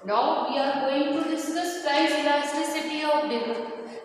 Now we are going to discuss price elasticity of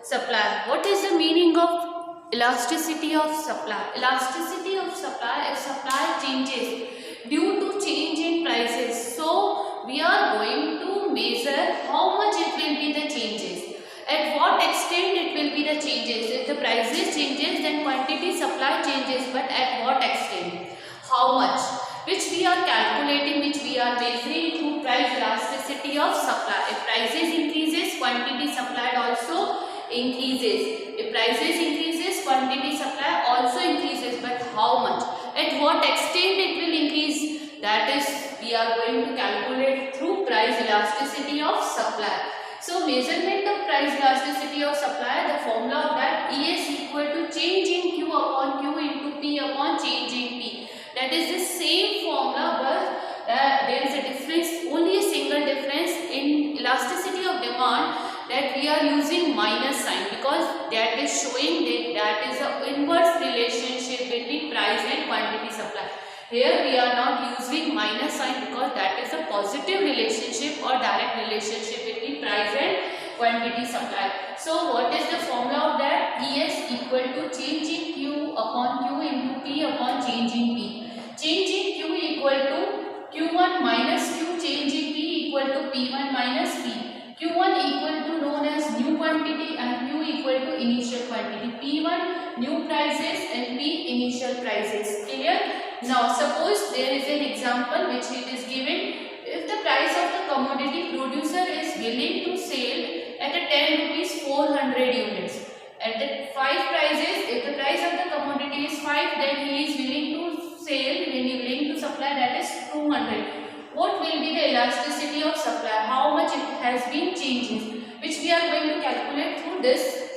supply. What is the meaning of elasticity of supply? Elasticity of supply if supply changes due to change in prices. So we are going to measure how much it will be the changes. At what extent it will be the changes. If the prices changes, then quantity supply changes, but at what extent? How much? Which we are calculating, which we are measuring through price elasticity of supply. If prices increases, quantity supplied also increases. If prices increases, quantity supply also increases, but how much? At what extent it will increase? That is, we are going to calculate through price elasticity of supply. So measurement of price elasticity of supply, the formula of that E is equal to change in Q upon Q into P upon change in P. That is the same formula, but there is a difference, only a single difference in elasticity of demand, that we are using minus sign because that is showing that is an inverse relationship between price and quantity supply. Here we are not using minus sign because that is a positive relationship or direct relationship between price and quantity supply. So what is the formula of that? ES equal to change in Q upon Q into P upon change in P. Change in Q equal to Q1 minus Q, change in P equal to P1 minus P. Q1 equal to known as new quantity and Q equal to initial quantity. P1 new prices and P initial prices. Clear? Now suppose there is an example which it is given. If the price of the commodity, producer is willing to sell at a 10 rupees 400 units. At the 5 prices, if the price of the commodity is 5, then he is willing to sell, when he willing to supply, that is 200. What will be the elasticity of supply? How much it has been changing? Which we are going to calculate through this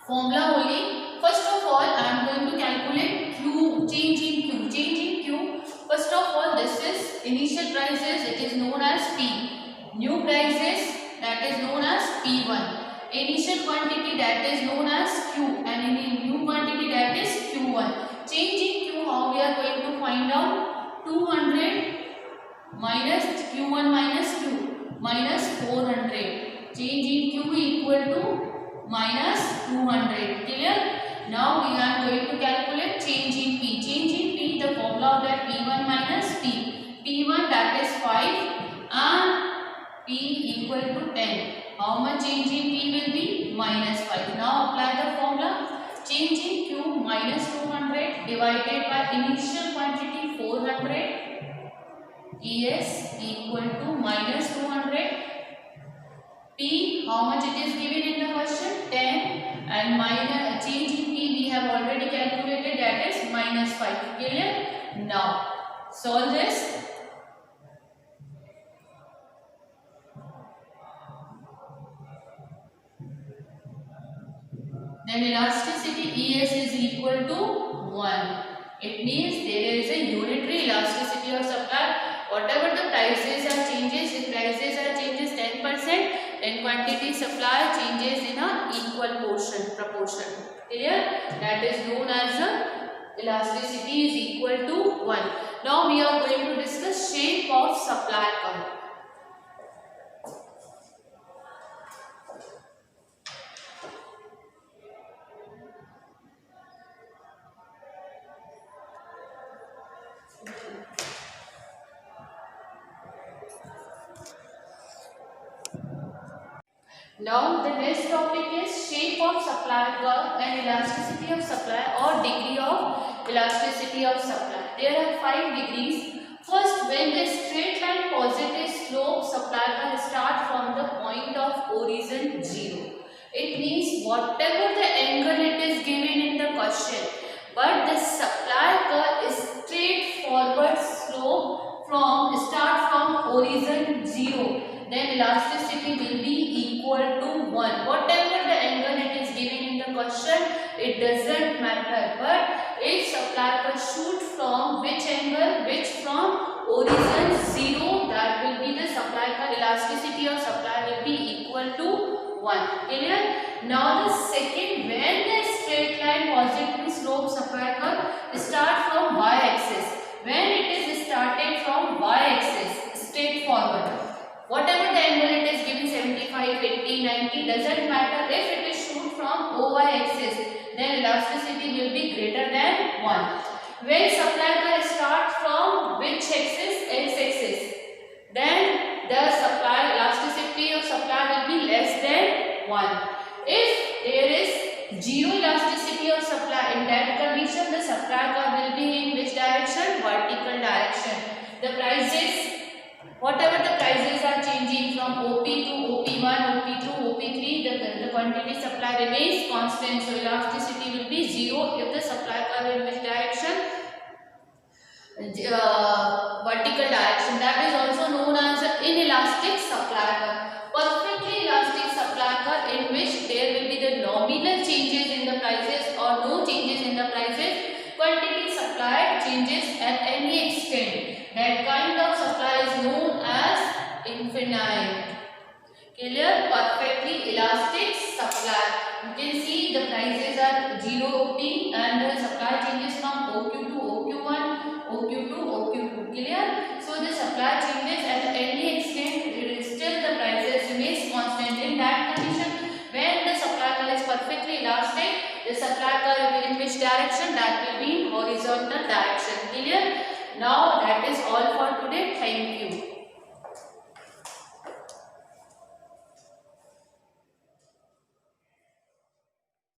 formula only. First of all, I am going to calculate Q, change in Q. Change in Q. First of all, this is initial prices, it is known as P. New prices, that is known as P1. Initial quantity, that is known as Q, and in new quantity, that is Q1. Change in Q, how we are going to find out? 200 minus Q1 minus Q minus 400. Change in Q equal to minus 200. Clear? Now we are going to calculate change in P. Change in P, the formula of that P1 minus P. P1, that is 5 and P equal to 10. How much change in P will be? Minus 5. Now apply the formula. Change in Q minus 200 divided by initial quantity 400. ES equal to minus 200. P, how much it is given in the question? 10, and minus change in P we have already calculated, that is minus 5. Clear? Now solve this. Then elasticity ES is equal to 1. It means there is a unitary elasticity of supply. Whatever the prices are changes, if prices are changes 10%, then quantity supply changes in a equal proportion. Clear? That is known as the elasticity is equal to 1. Now we are going to discuss shape of supply curve. Now the next topic is shape of supply curve and elasticity of supply or degree of elasticity of supply. There are 5 degrees. First, when the straight line positive slope supply curve start from the point of origin 0. It means whatever the angle it is given in the question, but the supply curve is straightforward slope start from origin 0. Then elasticity will be equal to 1. Whatever the angle it is given in the question, it doesn't matter. But if supply curve shoot from which angle? Which from origin 0, that will be the supply curve. Elasticity of supply will be equal to 1. Clear? Now the second, when the straight line positive slope supply curve start from y-axis. When it is started from y-axis, straightforward. Whatever the angle it is given 75, 80, 90 doesn't matter. If it is shoot from OY axis, then elasticity will be greater than 1. When supply curve starts from which axis? X axis. Then the supply elasticity of supply will be less than 1. If there is zero elasticity of supply, in that condition the supply curve will be in which direction? Vertical direction. The prices, whatever the prices are changing from OP to OP1, OP2, OP3, the quantity supply remains constant. So elasticity will be 0 if the supply curve in which direction? Vertical direction. That is also known as an inelastic supply curve. Perfectly elastic supply curve in which there will be the nominal changes in the prices or no changes in the prices. Quantity supplied changes at any extent. That kind of supply is known as infinite. Clear? Perfectly elastic supply. You can see the prices are 0 OP and the supply changes from OQ to OQ1, OQ to OQ2. Clear? So the supply changes at any extent, still the prices remains constant. In that condition, when the supply curve is perfectly elastic, the supply curve in which direction? That will be in horizontal direction. Clear? Now that is all for today. Thank you.